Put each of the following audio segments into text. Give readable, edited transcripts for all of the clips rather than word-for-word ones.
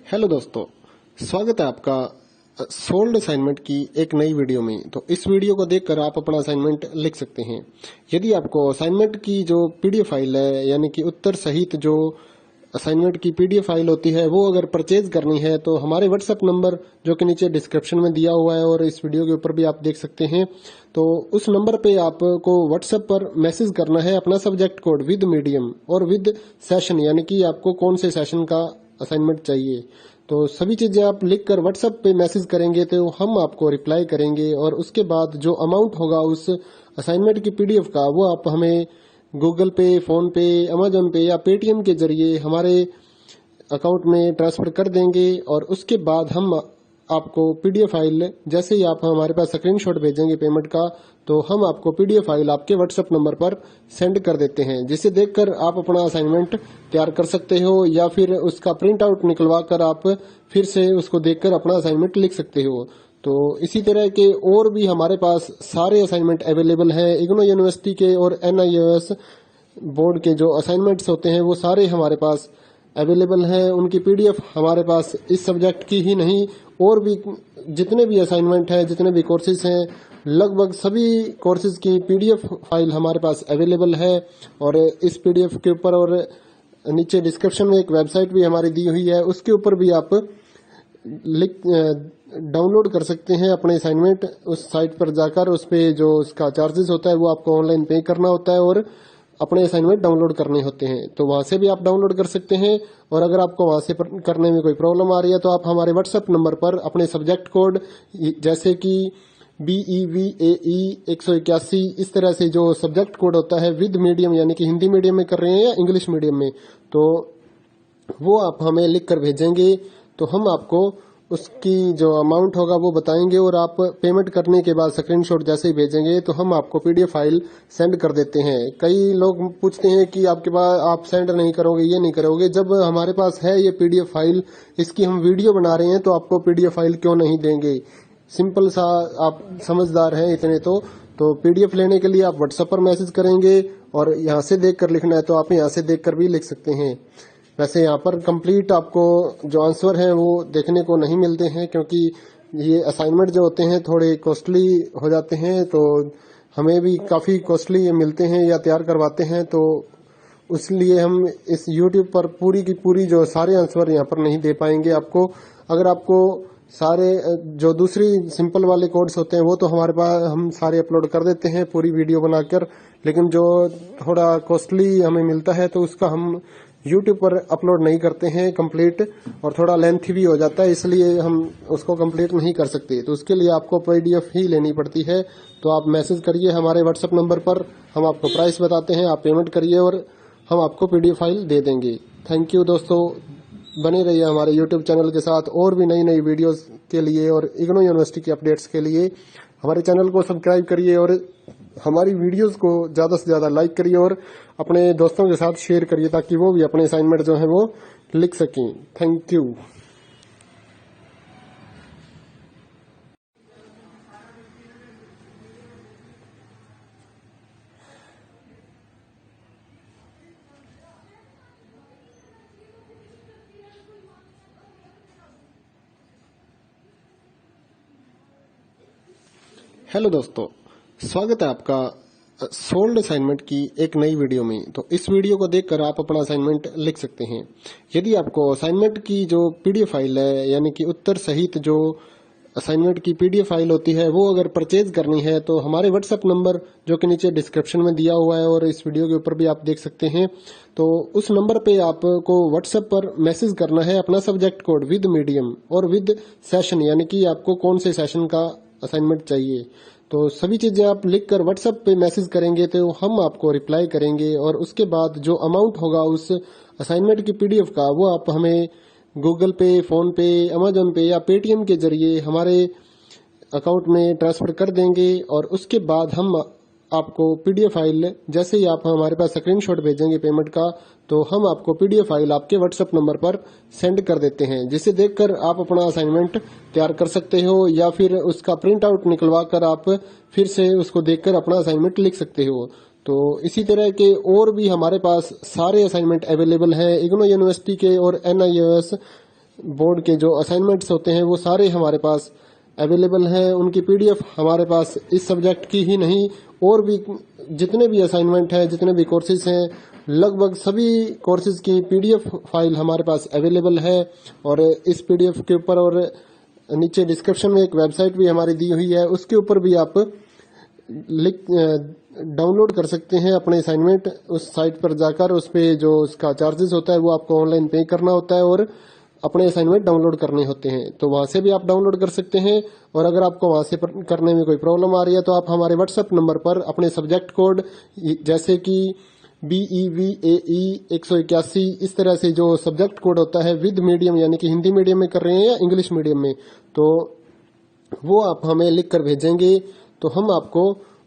Hello दोस्तों, स्वागत है आपका सोल्ड असाइनमेंट की एक नई वीडियो में। तो इस वीडियो को देखकर आप अपना असाइनमेंट लिख सकते हैं। यदि आपको असाइनमेंट की जो पीडीएफ फाइल है, यानी कि उत्तर सहित जो असाइनमेंट की पीडीएफ फाइल होती है, वो अगर परचेज करनी है तो हमारे व्हाट्सएप नंबर जो कि नीचे डिस्क्रिप्शन में दिया हुआ है और इस वीडियो के ऊपर भी आप देख सकते हैं, तो उस नंबर पे आपको व्हाट्सएप पर मैसेज करना है अपना सब्जेक्ट कोड विद मीडियम और विद सेशन, यानी कि आपको कौन से सेशन का असाइनमेंट चाहिए। तो सभी चीजें आप लिखकर व्हाट्सएप पे मैसेज करेंगे तो हम आपको रिप्लाई करेंगे और उसके बाद जो अमाउंट होगा उस असाइनमेंट की पीडीएफ का, वो आप हमें गूगल पे, फोन पे, अमेजोन पे या पेटीएम के जरिए हमारे अकाउंट में ट्रांसफर कर देंगे। और उसके बाद हम आपको पीडीएफ फाइल, जैसे ही आप हमारे पास स्क्रीनशॉट भेजेंगे पेमेंट का, तो हम आपको पीडीएफ फाइल आपके व्हाट्सएप नंबर पर सेंड कर देते हैं, जिसे देखकर आप अपना असाइनमेंट तैयार कर सकते हो या फिर उसका प्रिंट आउट निकलवा कर आप फिर से उसको देखकर अपना असाइनमेंट लिख सकते हो। तो इसी तरह के और भी हमारे पास सारे असाइनमेंट अवेलेबल हैं। इग्नो यूनिवर्सिटी के और NIOS बोर्ड के जो असाइनमेंट्स होते हैं वो सारे हमारे पास अवेलेबल है। उनकी पीडीएफ हमारे पास इस सब्जेक्ट की ही नहीं, और भी जितने भी असाइनमेंट हैं, जितने भी कोर्सेज हैं, लगभग सभी कोर्सेज की पीडीएफ फाइल हमारे पास अवेलेबल है। और इस पीडीएफ के ऊपर और नीचे डिस्क्रिप्शन में एक वेबसाइट भी हमारी दी हुई है, उसके ऊपर भी आप डाउनलोड कर सकते हैं अपने असाइनमेंट। उस साइट पर जाकर उस पे जो उसका चार्जेस होता है वो आपको ऑनलाइन पे करना होता है और अपने असाइनमेंट डाउनलोड करने होते हैं, तो वहां से भी आप डाउनलोड कर सकते हैं। और अगर आपको वहां से करने में कोई प्रॉब्लम आ रही है तो आप हमारे व्हाट्सएप नंबर पर अपने सब्जेक्ट कोड, जैसे कि BEVAE 181, इस तरह से जो सब्जेक्ट कोड होता है विद मीडियम, यानी कि हिंदी मीडियम में कर रहे हैं या इंग्लिश मीडियम में, तो वो आप हमें लिख कर भेजेंगे तो हम आपको उसकी जो अमाउंट होगा वो बताएंगे। और आप पेमेंट करने के बाद स्क्रीनशॉट जैसे ही भेजेंगे तो हम आपको पीडीएफ फाइल सेंड कर देते हैं। कई लोग पूछते हैं कि आपके पास आप सेंड नहीं करोगे, ये नहीं करोगे। जब हमारे पास है ये पीडीएफ फाइल, इसकी हम वीडियो बना रहे हैं, तो आपको पीडीएफ फाइल क्यों नहीं देंगे। सिंपल सा, आप समझदार हैं इतने तो पीडीएफ लेने के लिए आप व्हाट्सएप पर मैसेज करेंगे और यहाँ से देख कर लिखना है तो आप यहाँ से देख कर भी लिख सकते हैं। वैसे यहाँ पर कंप्लीट आपको जो आंसर है वो देखने को नहीं मिलते हैं, क्योंकि ये असाइनमेंट जो होते हैं थोड़े कॉस्टली हो जाते हैं, तो हमें भी काफी कॉस्टली मिलते हैं या तैयार करवाते हैं, तो इसलिए हम इस YouTube पर पूरी की पूरी जो सारे आंसर यहाँ पर नहीं दे पाएंगे आपको। अगर आपको सारे जो दूसरी सिंपल वाले कोड्स होते हैं वो तो हमारे पास हम सारे अपलोड कर देते हैं पूरी वीडियो बनाकर, लेकिन जो थोड़ा कॉस्टली हमें मिलता है तो उसका हम YouTube पर अपलोड नहीं करते हैं कंप्लीट, और थोड़ा लेंथी भी हो जाता है, इसलिए हम उसको कंप्लीट नहीं कर सकते। तो उसके लिए आपको पीडीएफ ही लेनी पड़ती है। तो आप मैसेज करिए हमारे व्हाट्सएप नंबर पर, हम आपको प्राइस बताते हैं, आप पेमेंट करिए और हम आपको पीडीएफ फाइल दे देंगे। थैंक यू दोस्तों, बने रहिए हमारे YouTube चैनल के साथ और भी नई नई वीडियोस के लिए और इग्नो यूनिवर्सिटी के अपडेट्स के लिए हमारे चैनल को सब्सक्राइब करिए और हमारी वीडियोस को ज्यादा से ज्यादा लाइक करिए और अपने दोस्तों के साथ शेयर करिए, ताकि वो भी अपने असाइनमेंट जो है वो लिख सकें। Thank you. हेलो दोस्तों, स्वागत है आपका सोल्ड असाइनमेंट की एक नई वीडियो में। तो इस वीडियो को देखकर आप अपना असाइनमेंट लिख सकते हैं। यदि आपको असाइनमेंट की जो पीडीएफ फाइल है, यानी कि उत्तर सहित जो असाइनमेंट की पीडीएफ फाइल होती है, वो अगर परचेज करनी है तो हमारे व्हाट्सएप नंबर जो कि नीचे डिस्क्रिप्शन में दिया हुआ है और इस वीडियो के ऊपर भी आप देख सकते हैं, तो उस नंबर पे आपको व्हाट्सएप पर मैसेज करना है अपना सब्जेक्ट कोड विद मीडियम और विद सेशन, यानी कि आपको कौन से सेशन का असाइनमेंट चाहिए। तो सभी चीजें आप लिखकर व्हाट्सएप पे मैसेज करेंगे तो हम आपको रिप्लाई करेंगे और उसके बाद जो अमाउंट होगा उस असाइनमेंट की पीडीएफ का, वो आप हमें गूगल पे, फोन पे, अमेजोन पे या पेटीएम के जरिए हमारे अकाउंट में ट्रांसफर कर देंगे। और उसके बाद हम आपको पीडीएफ फाइल, जैसे ही आप हमारे पास स्क्रीनशॉट भेजेंगे पेमेंट का, तो हम आपको पीडीएफ फाइल आपके व्हाट्सएप नंबर पर सेंड कर देते हैं, जिसे देखकर आप अपना असाइनमेंट तैयार कर सकते हो या फिर उसका प्रिंट आउट निकलवा कर आप फिर से उसको देखकर अपना असाइनमेंट लिख सकते हो। तो इसी तरह के और भी हमारे पास सारे असाइनमेंट अवेलेबल हैं। इग्नो यूनिवर्सिटी के और NIOS बोर्ड के जो असाइनमेंट्स होते हैं वो सारे हमारे पास अवेलेबल हैं। उनकी पीडीएफ हमारे पास इस सब्जेक्ट की ही नहीं और भी जितने भी असाइनमेंट हैं, जितने भी कोर्सेज हैं, लगभग सभी कोर्सेज की पीडीएफ फाइल हमारे पास अवेलेबल है। और इस पीडीएफ के ऊपर और नीचे डिस्क्रिप्शन में एक वेबसाइट भी हमारी दी हुई है, उसके ऊपर भी आप डाउनलोड कर सकते हैं अपने असाइनमेंट। उस साइट पर जाकर उस पे जो उसका चार्जेस होता है वो आपको ऑनलाइन पे करना होता है और अपने असाइनमेंट डाउनलोड करने होते हैं। तो वहां से भी आप डाउनलोड कर सकते हैं। और अगर आपको वहां से करने में कोई प्रॉब्लम आ रही है तो आप हमारे व्हाट्सएप नंबर पर अपने सब्जेक्ट कोड जैसे कि BEVAE 181 इस तरह से जो सब्जेक्ट कोड होता है विद मीडियम यानी कि हिंदी मीडियम में कर रहे हैं या इंग्लिश मीडियम में, तो वो आप हमें लिख कर भेजेंगे तो हम आपको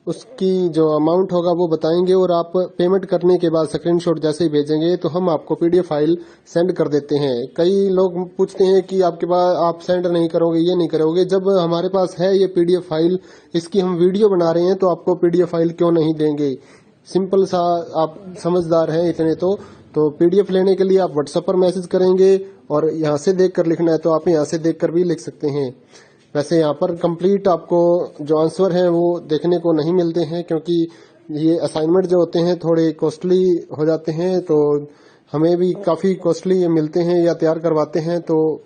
उसकी जो अमाउंट होगा वो बताएंगे और आप पेमेंट करने के बाद स्क्रीनशॉट जैसे ही भेजेंगे तो हम आपको पीडीएफ फाइल सेंड कर देते हैं। कई लोग पूछते हैं कि आपके पास आप सेंड नहीं करोगे, ये नहीं करोगे। जब हमारे पास है ये पीडीएफ फाइल, इसकी हम वीडियो बना रहे हैं तो आपको पीडीएफ फाइल क्यों नहीं देंगे। सिंपल सा, आप समझदार हैं इतने तो पीडीएफ लेने के लिए आप व्हाट्सएप पर मैसेज करेंगे और यहाँ से देख कर लिखना है तो आप यहाँ से देख कर भी लिख सकते हैं। वैसे यहाँ पर कंप्लीट आपको जो आंसर है वो देखने को नहीं मिलते हैं क्योंकि ये असाइनमेंट जो होते हैं थोड़े कॉस्टली हो जाते हैं, तो हमें भी काफी कॉस्टली मिलते हैं या तैयार करवाते हैं, तो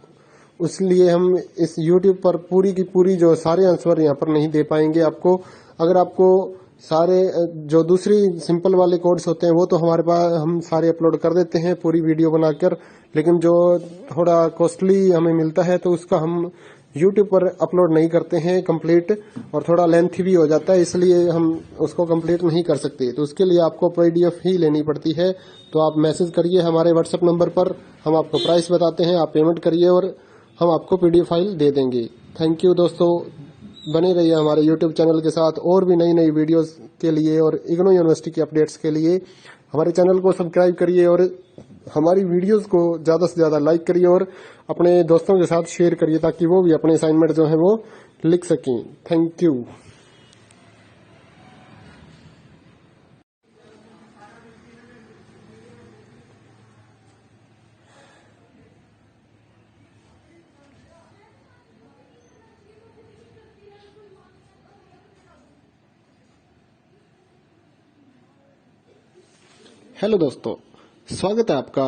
इसलिए हम इस YouTube पर पूरी की पूरी जो सारे आंसर यहाँ पर नहीं दे पाएंगे आपको। अगर आपको सारे जो दूसरी सिंपल वाले कोड्स होते हैं वो तो हमारे पास हम सारे अपलोड कर देते हैं पूरी वीडियो बनाकर, लेकिन जो थोड़ा कॉस्टली हमें मिलता है तो उसका हम YouTube पर अपलोड नहीं करते हैं कंप्लीट, और थोड़ा लेंथी भी हो जाता है, इसलिए हम उसको कंप्लीट नहीं कर सकते। तो उसके लिए आपको पीडीएफ ही लेनी पड़ती है। तो आप मैसेज करिए हमारे व्हाट्सएप नंबर पर, हम आपको प्राइस बताते हैं, आप पेमेंट करिए और हम आपको पीडीएफ फाइल दे देंगे। थैंक यू दोस्तों, बने रहिए हमारे YouTube चैनल के साथ और भी नई नई वीडियोस के लिए और इग्नो यूनिवर्सिटी की अपडेट्स के लिए हमारे चैनल को सब्सक्राइब करिए और हमारी वीडियोस को ज्यादा से ज्यादा लाइक करिए और अपने दोस्तों के साथ शेयर करिए ताकि वो भी अपने असाइनमेंट जो है वो लिख सकें। Thank you. हेलो दोस्तों, स्वागत है आपका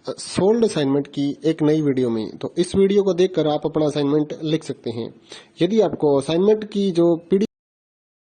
सोल्ड असाइनमेंट की एक नई वीडियो में। तो इस वीडियो को देखकर आप अपना असाइनमेंट लिख सकते हैं। यदि आपको असाइनमेंट की जो पीडीएफ